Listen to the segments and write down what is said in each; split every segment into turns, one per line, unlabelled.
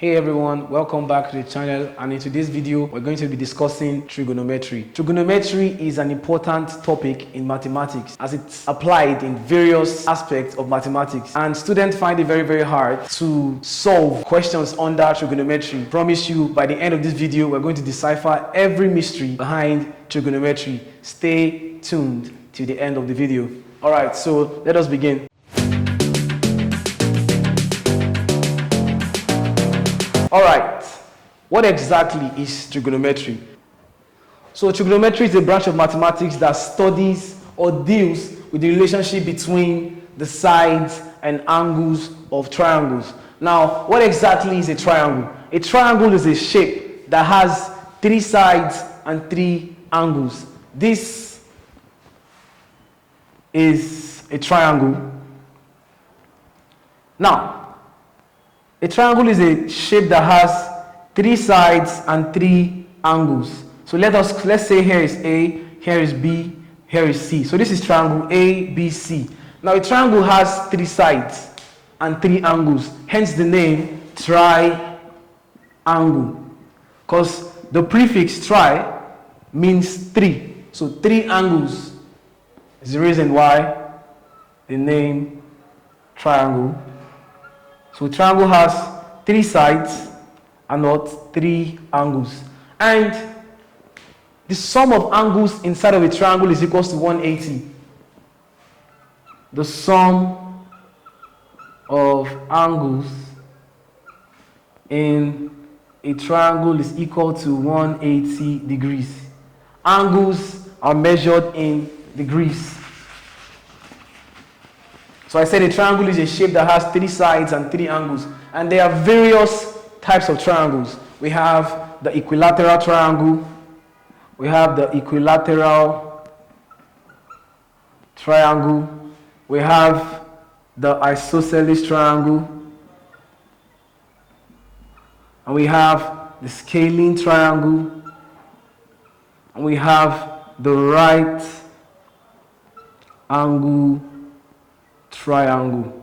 Hey everyone, welcome back to the channel, and in today's video we're going to be discussing trigonometry. Trigonometry is an important topic in mathematics as it's applied in various aspects of mathematics, and students find it very hard to solve questions under trigonometry. Promise you, by the end of this video we're going to decipher every mystery behind trigonometry. Stay tuned till the end of the video. Alright, so let us begin. Alright, what exactly is trigonometry? So trigonometry is a branch of mathematics that studies or deals with the relationship between the sides and angles of triangles. Now, what exactly is a triangle? A triangle is a shape that has 3 sides and 3 angles. This is a triangle. Now, a triangle is a shape that has 3 sides and 3 angles. So let's say here is A, here is B, here is C. So this is triangle A, B, C. Now a triangle has 3 sides and 3 angles. Hence the name triangle. Because the prefix tri means 3. So 3 angles is the reason why the name triangle. So triangle has 3 sides and not 3 angles. And the sum of angles inside of a triangle is equals to 180. The sum of angles in a triangle is equal to 180 degrees. Angles are measured in degrees. So I said a triangle is a shape that has 3 sides and 3 angles. And there are various types of triangles. We have the equilateral triangle. We have the equilateral triangle. We have the isosceles triangle. And we have the scalene triangle. And we have the right angle triangle.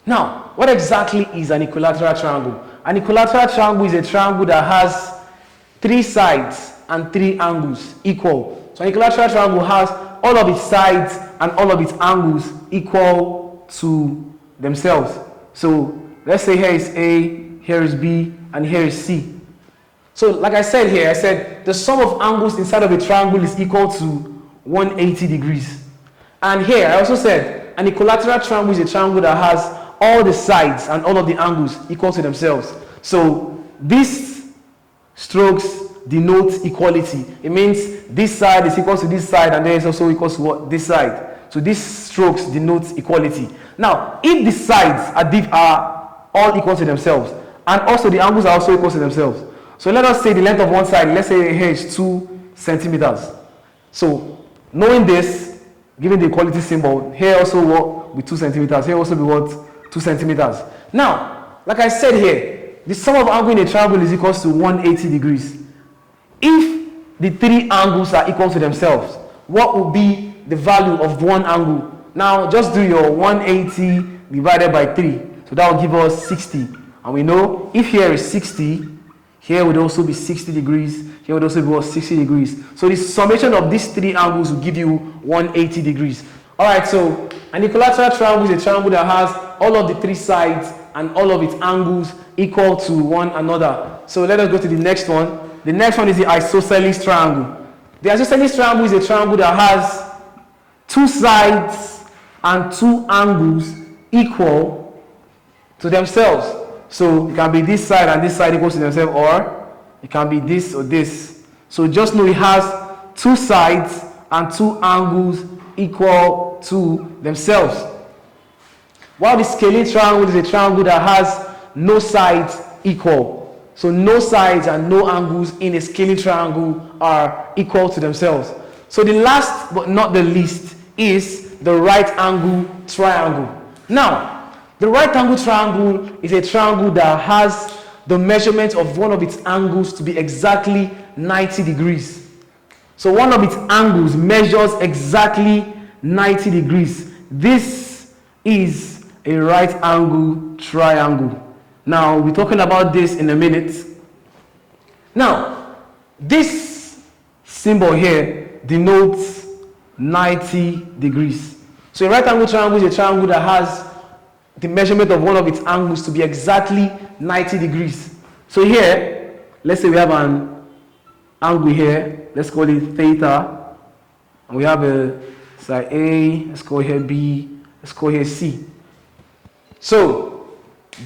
Now, what exactly is an equilateral triangle? An equilateral triangle is a triangle that has 3 sides and 3 angles equal. So an equilateral triangle has all of its sides and all of its angles equal to themselves. So let's say here is A, here is B, and here is C. So like I said here, I said the sum of angles inside of a triangle is equal to 180 degrees. And here, I also said, an equilateral triangle is a triangle that has all the sides and all of the angles equal to themselves. So, these strokes denote equality. It means this side is equal to this side, and then it's also equal to what? This side. So, these strokes denote equality. Now, if the sides are all equal to themselves, and also the angles are also equal to themselves. So, let us say the length of one side, let's say here is 2 centimeters. So, knowing this, given the equality symbol, here also what with 2 centimeters, here also be what 2 centimeters. Now, like I said here, the sum of angle in a triangle is equal to 180 degrees. If the 3 angles are equal to themselves, what will be the value of one angle? Now, just do your 180 divided by 3. So that will give us 60. And we know if here is 60, here would also be 60 degrees. Here would also be 60 degrees. So the summation of these 3 angles will give you 180 degrees. Alright, so an equilateral triangle is a triangle that has all of the 3 sides and all of its angles equal to one another. So let us go to the next one. The next one is the isosceles triangle. The isosceles triangle is a triangle that has 2 sides and 2 angles equal to themselves. So it can be this side and this side equal to themselves, or it can be this or this. So just know it has 2 sides and 2 angles equal to themselves. While the scalene triangle is a triangle that has no sides equal. So no sides and no angles in a scalene triangle are equal to themselves. So the last but not the least is the right angle triangle. Now, the right angle triangle is a triangle that has the measurement of one of its angles to be exactly 90 degrees. So one of its angles measures exactly 90 degrees. This is a right angle triangle. Now, we'll be talking about this in a minute. Now, this symbol here denotes 90 degrees. So a right angle triangle is a triangle that has the measurement of one of its angles to be exactly 90 degrees. So here, let's say we have an angle here, let's call it theta, and we have a side A, let's call here B, let's call here C. So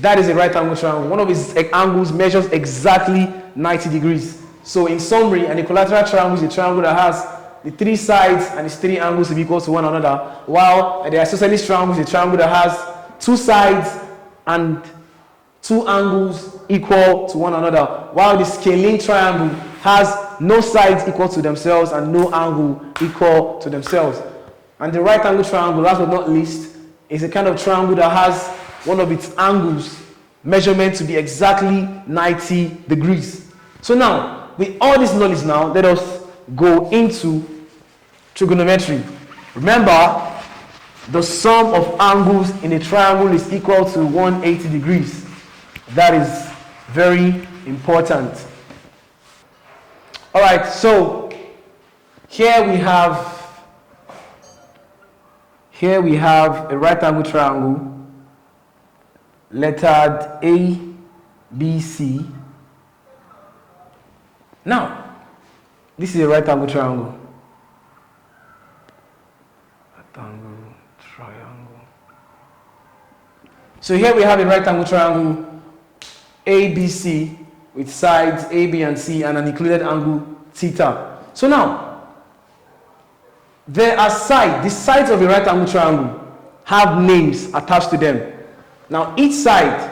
that is a right angle triangle. One of its angles measures exactly 90 degrees. So in summary, an equilateral triangle is a triangle that has the three sides and its three angles to be equal to one another, while the isosceles triangle is a triangle that has two sides and two angles equal to one another, while the scalene triangle has no sides equal to themselves and no angle equal to themselves. And the right angle triangle, last but not least, is a kind of triangle that has one of its angles measurement to be exactly 90 degrees. So now, with all this knowledge now, let us go into trigonometry. Remember, the sum of angles in a triangle is equal to 180 degrees. That is very important. All right, so here we have a right angle triangle lettered A, B, C. Now, this is a right angle triangle. Rectangle, triangle. So here we have a right angle triangle ABC with sides A, B, and C and an included angle theta. So now, there are the sides of a right angle triangle have names attached to them. Now each side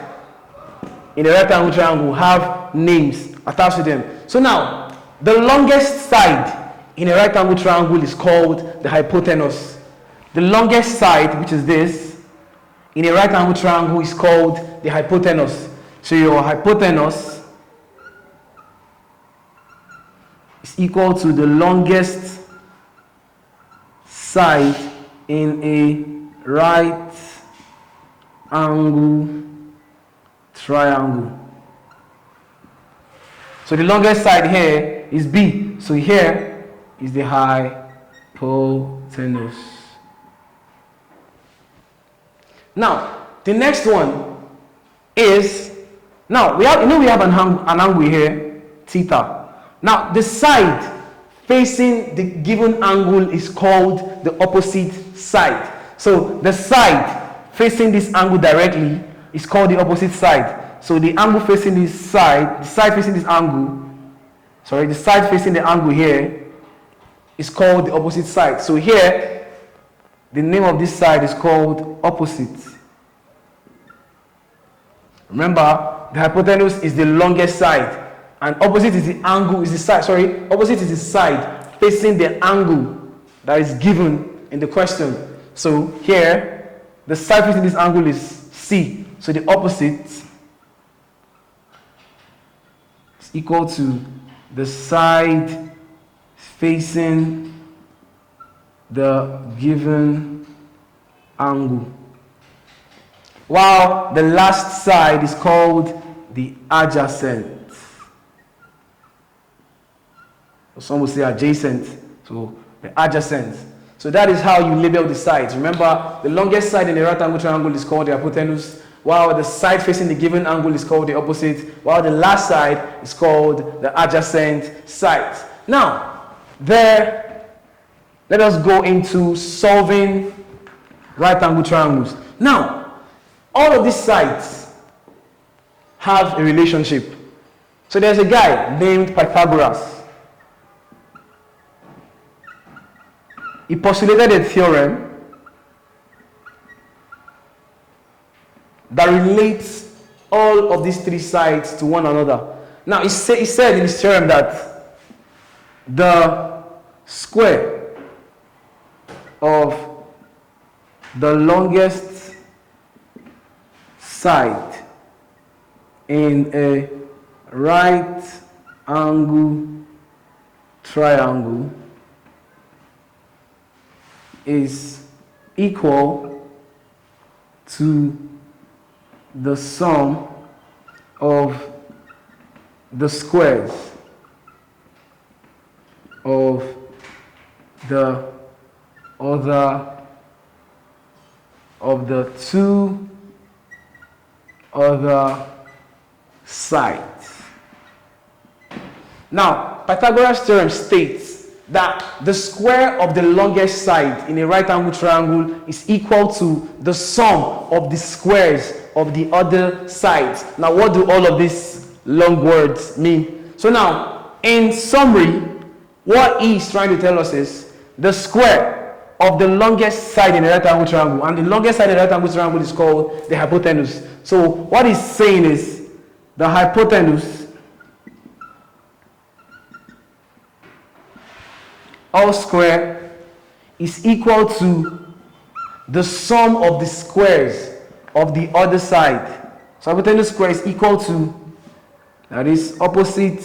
in a right angle triangle have names attached to them. So now, the longest side in a right angle triangle is called the hypotenuse. The longest side, which is this, in a right angle triangle is called the hypotenuse. So your hypotenuse is equal to the longest side in a right angle triangle. So the longest side here is B. So here is the hypotenuse. Now, the next one is, now we have an angle here, theta. Now, the side facing the given angle is called the opposite side. So the side facing this angle directly is called the opposite side. So the angle facing this side, the side facing this angle, sorry, the side facing the angle here is called the opposite side. So here, the name of this side is called opposite. Remember, the hypotenuse is the longest side, and opposite is the angle, is the side, sorry, opposite is the side facing the angle that is given in the question. So here, the side facing this angle is C. So the opposite is equal to the side facing the given angle, while the last side is called the adjacent. Some will say adjacent, so the adjacent. So that is how you label the sides. Remember, the longest side in a right angle triangle is called the hypotenuse, while the side facing the given angle is called the opposite, while the last side is called the adjacent side. Now, let us go into solving right angle triangles. Now, all of these sides have a relationship. So there's a guy named Pythagoras. He postulated a theorem that relates all of these three sides to one another. Now, he said in his theorem that the square of the longest side in a right angle triangle is equal to the sum of the squares of the two other sides. Now, Pythagoras theorem states that the square of the longest side in a right angle triangle is equal to the sum of the squares of the other sides. Now, what do all of these long words mean? So now, in summary, what he is trying to tell us is the square of the longest side in a right angle triangle, and the longest side in a right angle triangle is called the hypotenuse. So what he's saying is the hypotenuse all square is equal to the sum of the squares of the other side. So hypotenuse square is equal to, that is opposite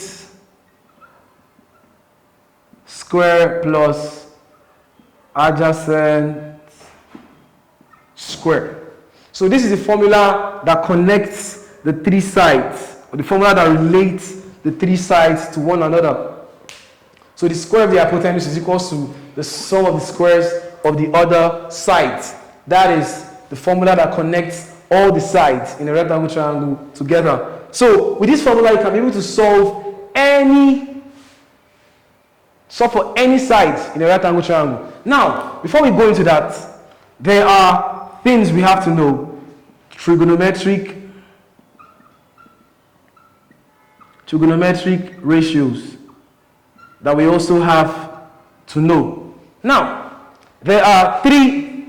square plus adjacent square. So this is the formula that connects the three sides, or the formula that relates the three sides to one another. So the square of the hypotenuse is equal to the sum of the squares of the other sides. That is the formula that connects all the sides in a right angle triangle together. So with this formula, you can be able to solve for any side in a right angle triangle. Now, before we go into that, there are things we have to know. Trigonometric ratios that we also have to know. Now, there are three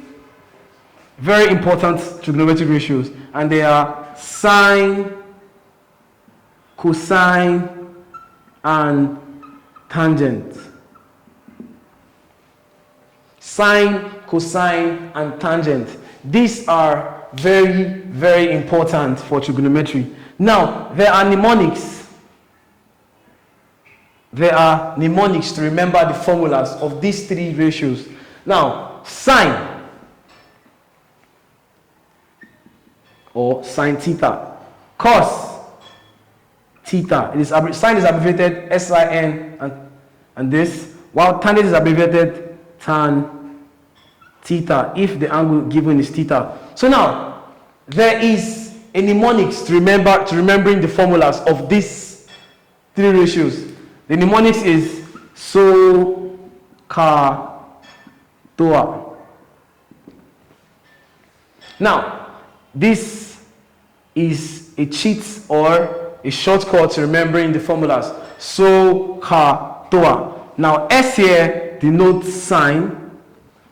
very important trigonometric ratios, and they are sine, cosine, and tangent. Sine, cosine, and tangent. These are very, very important for trigonometry. Now, there are mnemonics. There are mnemonics to remember the formulas of these three ratios. Now, sine or sine theta, cos theta. Sine is abbreviated sin and this, while tangent is abbreviated tan theta if the angle given is theta. So now there is a mnemonics to remembering the formulas of these three ratios. The mnemonics is so, ka, toa. Now, this is a cheat or a shortcut to remembering the formulas. So, ka, toa. Now, S here denotes sine,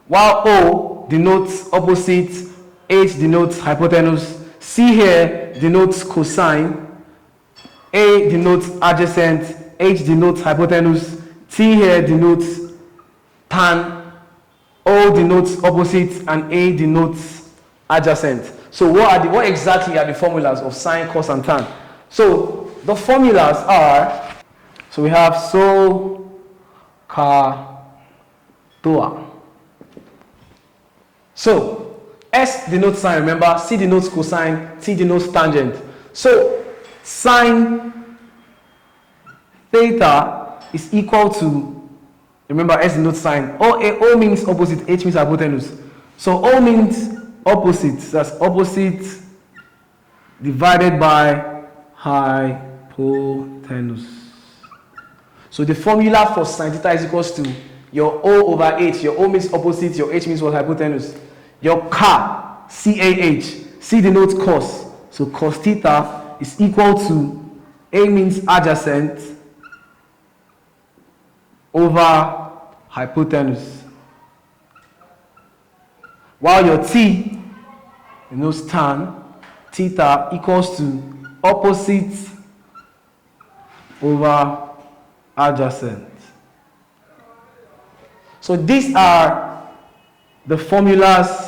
while O denotes opposite, H denotes hypotenuse, C here denotes cosine, A denotes adjacent, H denotes hypotenuse, T here denotes tan, O denotes opposite, and A denotes adjacent. So what exactly are the formulas of sine, cos, and tan? So the formulas are, so we have so, ka, toa. So S denotes sine, remember, C denotes cosine, T denotes tangent. So sine theta is equal to, remember S denotes sine, O means opposite, H means hypotenuse. So O means opposite, that's opposite divided by hypotenuse. So the formula for sine theta is equals to your O over H. Your O means opposite, your H means what? Hypotenuse. Your ka, C-A-H, C denotes cos. So cos theta is equal to, A means adjacent over hypotenuse. While your T denotes tan, theta equals to opposite over adjacent. So these are the formulas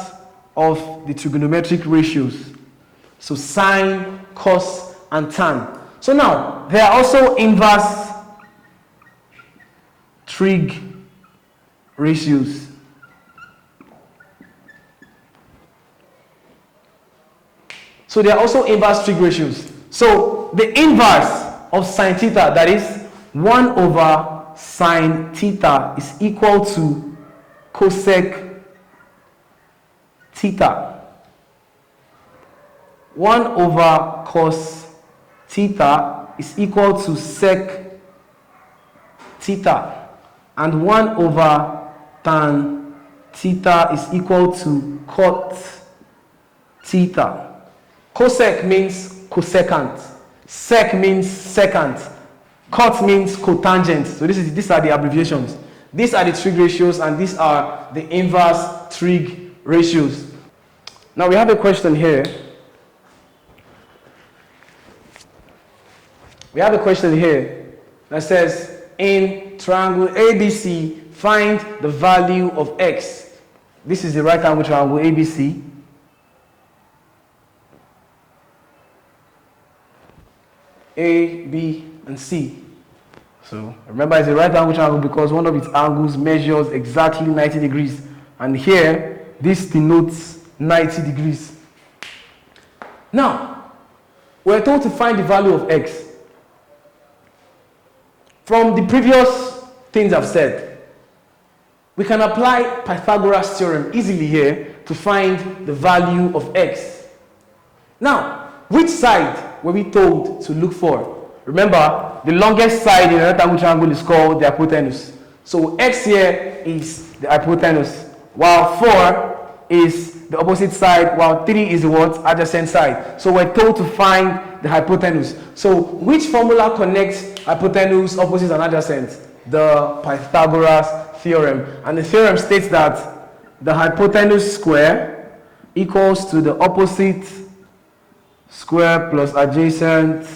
of the trigonometric ratios. So sine, cos, and tan. So now, there are also inverse trig ratios. So there are also inverse trig ratios. So the inverse of sine theta, that is 1 over sine theta, is equal to cosec theta. 1 over cos theta is equal to sec theta, and 1 over tan theta is equal to cot theta. Cosec means cosecant, sec means secant, cot means cotangent. So these are the abbreviations. These are the trig ratios, and these are the inverse trig ratios. Now we have a question here. We have a question here that says, in triangle ABC, find the value of x. This is the right angle triangle ABC. A, B, and C. So remember, it's a right angle triangle because one of its angles measures exactly 90 degrees. And here, this denotes 90 degrees. Now, we're told to find the value of x. From the previous things I've said, we can apply Pythagoras theorem easily here to find the value of x. Now, which side were we told to look for? Remember, the longest side in a right angle triangle is called the hypotenuse. So x here is the hypotenuse, while 4 is the opposite side, while 3 is the what? Adjacent side. So we're told to find the hypotenuse. So which formula connects hypotenuse, opposite, and adjacent? The Pythagoras theorem. And the theorem states that the hypotenuse square equals to the opposite square plus adjacent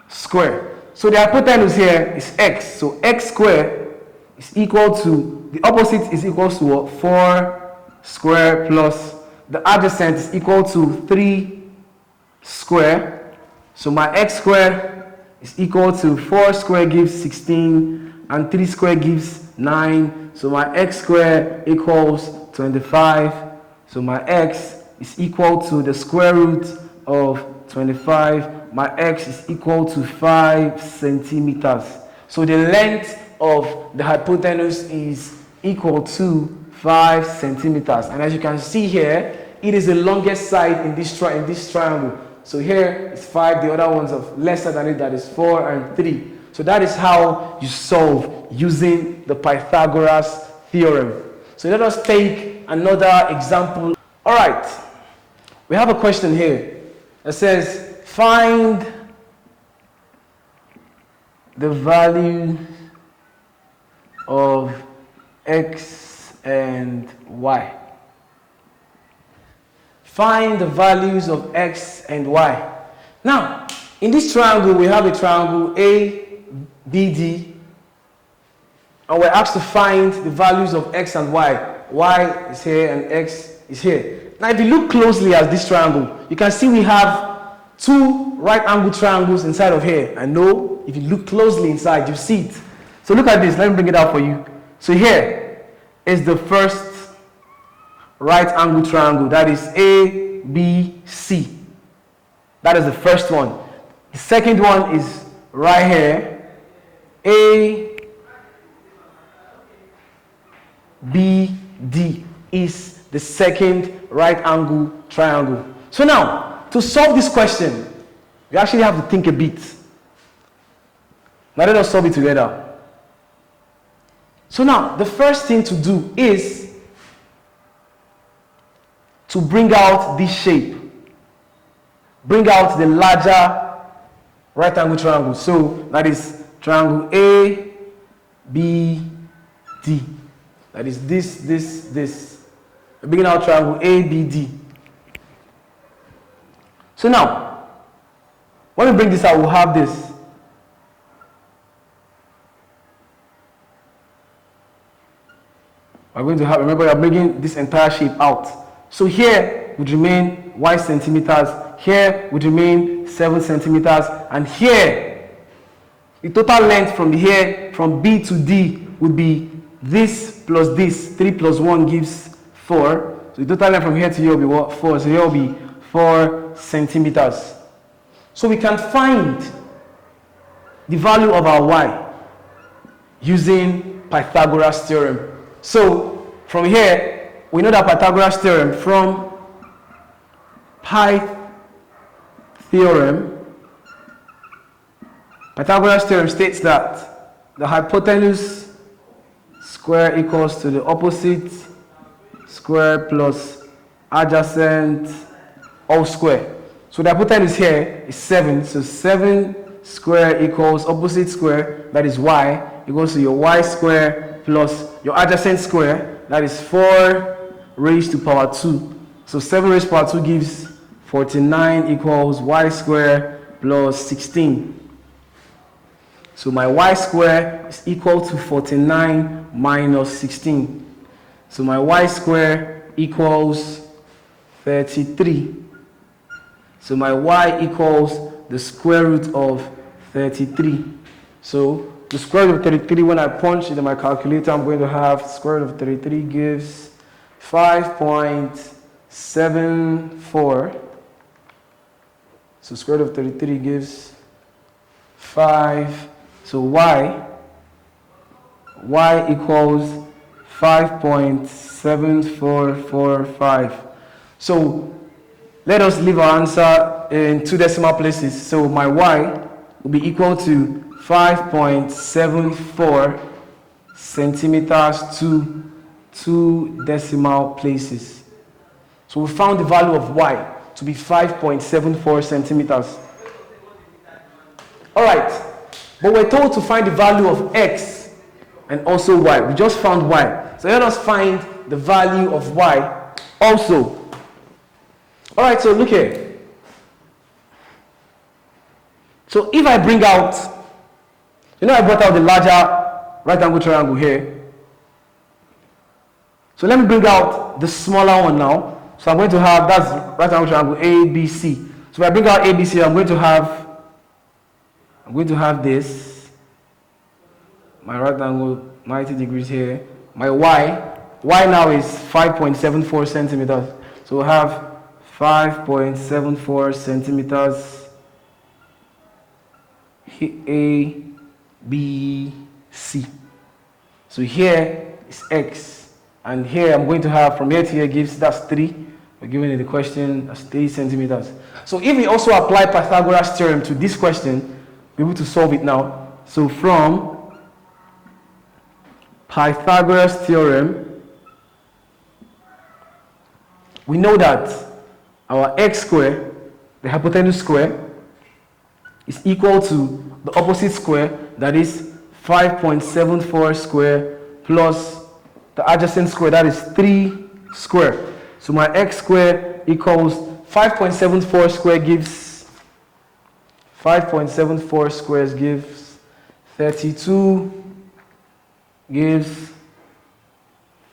square. So the hypotenuse here is x. So x square is equal to, the opposite is equal to what? 4 square plus the adjacent is equal to 3 square. So my x square is equal to 4 square gives 16 and 3 square gives 9. So my x square equals 25. So my x is equal to the square root of 25. My x is equal to 5 centimeters. So the length of the hypotenuse is equal to 5 centimeters. And as you can see here, it is the longest side in this triangle. So here is 5, the other ones of lesser than it, that is 4 and 3. So that is how you solve using the Pythagoras theorem. So let us take another example. All right, we have a question here that says, find the value of x and y. Find the values of x and y. Now, in this triangle, we have a triangle ABD, and we're asked to find the values of x and y. Y is here and x is here. Now, if you look closely at this triangle, you can see we have 2 right angle triangles inside of here. I know if you look closely inside, you see it. So look at this. Let me bring it out for you. So here is the first right angle triangle. That is ABC. That is the first one. The second one is right here. ABD is the second right angle triangle. So now, to solve this question, we actually have to think a bit. Now let us solve it together. So now, the first thing to do is to bring out this shape. Bring out the larger right angle triangle. So that is triangle ABD. That is this. Bringing out triangle ABD. So now, when we bring this out, we'll have this. We're going to have, remember, we are bringing this entire shape out. So here would remain y centimeters, here would remain 7 centimeters, and here, the total length from here, from B to D, would be this plus this. 3 plus 1 gives 4. So the total length from here to here will be what? 4. So here will be 4 centimeters. So we can find the value of our y using Pythagoras theorem. So from here, we know that Pythagoras theorem from Pythagoras theorem states that the hypotenuse square equals to the opposite square plus adjacent all square. So the hypotenuse here is 7. So 7 square equals opposite square, that is y, equals to your y square plus your adjacent square, that is 4 raised to power 2. So 7 raised to power 2 gives 49 equals y square plus 16. So my y square is equal to 49 minus 16. So my y square equals 33. So my y equals the square root of 33. So the square root of 33, when I punch it in my calculator, I'm going to have square root of 33 gives 5.74. So square root of 33 gives 5. So y equals 5.7445. So let us leave our answer in 2 decimal places. So my y will be equal to 5.74 centimeters to 2 decimal places. So we found the value of y to be 5.74 centimeters. All right, but we're told to find the value of x and also y. We just found y. So let us find the value of y also. All right, so look here. So if I bring out, I brought out the larger right angle triangle here. So let me bring out the smaller one now. So I'm going to have, that's right angle triangle ABC. So if I bring out ABC, I'm going to have this. My right angle 90 degrees here. My y now is 5.74 centimeters. So we'll have 5.74 centimeters A, B, C. So here is x, and here I'm going to have from here to here gives, that's 3. We're given in the question, that's 3 centimeters. So if we also apply Pythagoras theorem to this question, we're able to solve it now. So from Pythagoras theorem, we know that our x square, the hypotenuse square, is equal to the opposite square, that is 5.74 square plus the adjacent square, that is 3 square. So my x square equals 5.74 square gives 5.74 squares gives 32 gives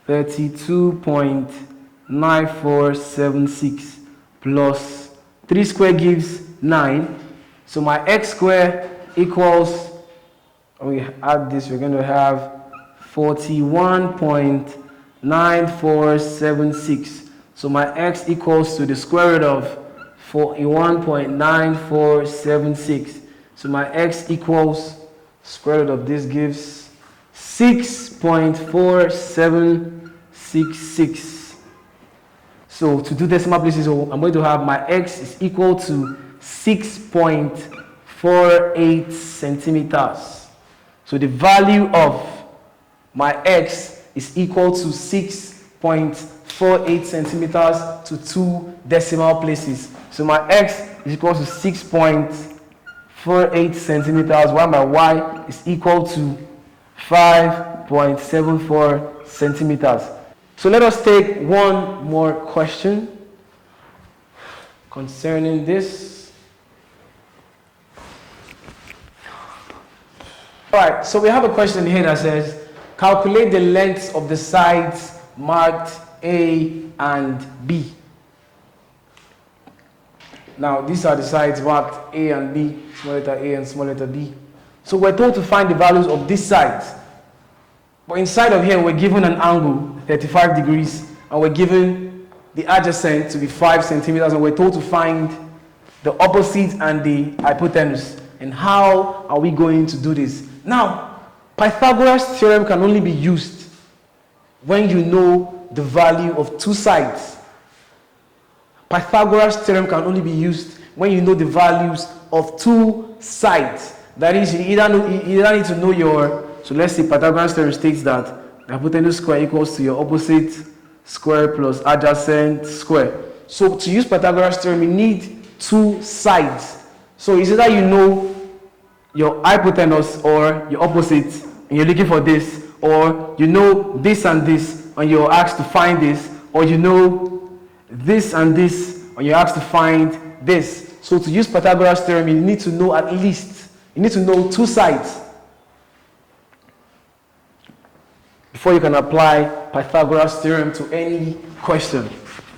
32.9476 plus 3 square gives 9. So my x square equals, when we add this, we're going to have 41.9476. So my x equals to the square root of 41.9476. So my x equals square root of this gives 6.4766. So to do decimal places, I'm going to have my x is equal to 6.48 centimeters. So the value of my x is equal to 6.48 centimeters to 2 decimal places. So my x is equal to 6.48 centimeters, while my y is equal to 5.74 centimeters. So let us take one more question concerning this. All right, so we have a question here that says, calculate the lengths of the sides marked A and B. Now, these are the sides marked A and B, small letter A and small letter B. So we're told to find the values of these sides. But inside of here, we're given an angle, 35 degrees, and we're given the adjacent to be 5 centimeters, and we're told to find the opposite and the hypotenuse. And how are we going to do this? Now, Pythagoras' theorem can only be used when you know the value of two sides. Pythagoras' theorem can only be used when you know the values of two sides. That is, you either need to know your, so let's say Pythagoras' theorem states that the hypotenuse square equals to your opposite square plus adjacent square. So to use Pythagoras' theorem, you need two sides. So it's either you know your hypotenuse or your opposite, and you're looking for this, or you know this and this, and you're asked to find this, or you know this and this, and you're asked to find this. So to use Pythagoras' theorem, you need to know at least, you need to know two sides before you can apply Pythagoras' theorem to any question.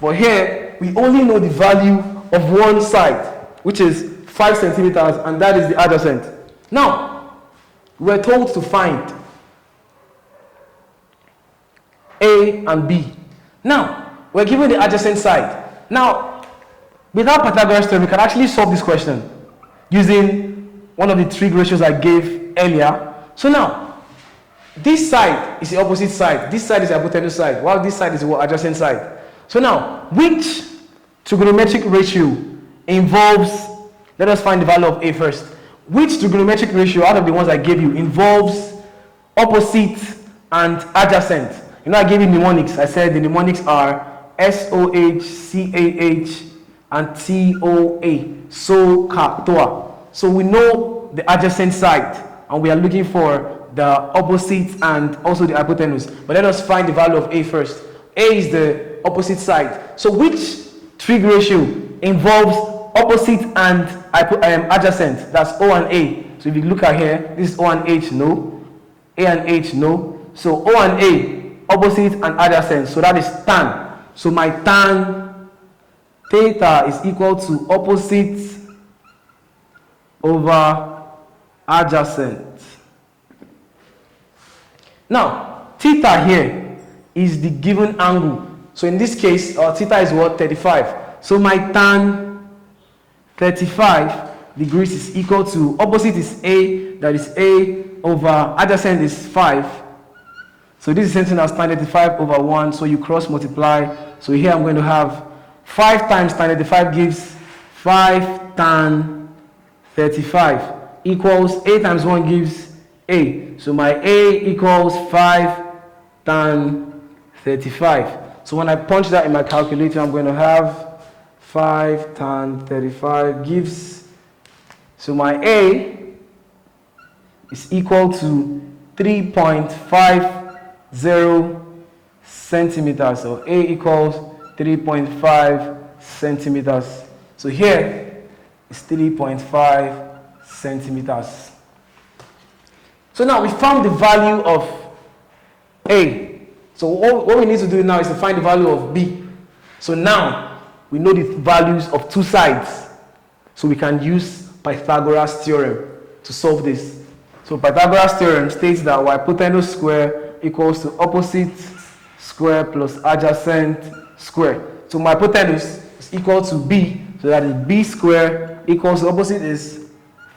But here, we only know the value of one side, which is 5 centimeters, and that is the adjacent. Now, we're told to find A and B. Now, we're given the adjacent side. Now, without Pythagoras' theorem, we can actually solve this question using one of the trig ratios I gave earlier. So now, this side is the opposite side. This side is the hypotenuse side, while this side is the adjacent side. So now, which trigonometric ratio involves, let us find the value of A first. Which trigonometric ratio out of the ones I gave you involves opposite and adjacent? You know, I gave you mnemonics. I said the mnemonics are SOH, CAH, and TOA. So, Toa. So we know the adjacent side, and we are looking for the opposite and also the hypotenuse. But let us find the value of A first. A is the opposite side. So which trig ratio involves opposite and adjacent? That's O and A. So if you look at here, this is O and H, no. A and H, no. So O and A, opposite and adjacent. So that is tan. So my tan theta is equal to opposite over adjacent. Now, theta here is the given angle. So in this case, our theta is what? 35. So my tan 35 degrees is equal to, opposite is A, that is A over adjacent is 5. So this is something as tan 35 over 1, so you cross multiply. So here I'm going to have 5 times tan 35 gives 5 tan 35 equals A times 1 gives A. So my A equals 5 tan 35. So when I punch that in my calculator, I'm going to have 5 tan 35 gives, so my A is equal to 3.50 centimeters. So A equals 3.5 centimeters. So here is 3.5 centimeters. So now we found the value of A. So what we need to do now is to find the value of B. So now we know the values of two sides. So we can use Pythagoras' theorem to solve this. So Pythagoras' theorem states that hypotenuse square equals to opposite square plus adjacent square. So my hypotenuse is equal to B. So that is B square equals to opposite is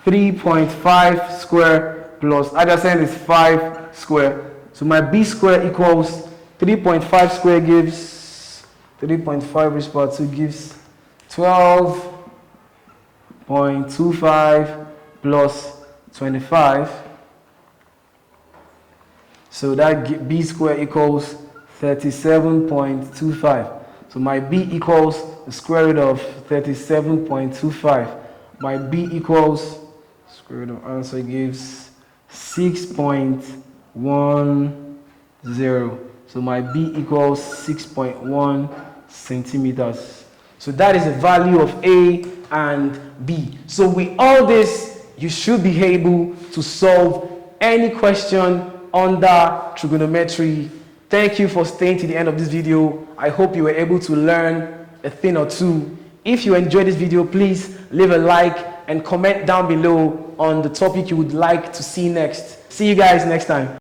3.5 square plus adjacent is 5 square. So my B square equals 3.5 square gives 3.5 raised by 2 gives 12.25 plus 25. So that B square equals 37.25. So my B equals the square root of 37.25. My B equals square root of answer gives 6.10. So my B equals 6.1 centimeters. So that is the value of A and B. So with all this, you should be able to solve any question under trigonometry. Thank you for staying to the end of this video. I hope you were able to learn a thing or two. If you enjoyed this video, please leave a like and comment down below on the topic you would like to see next. See you guys next time.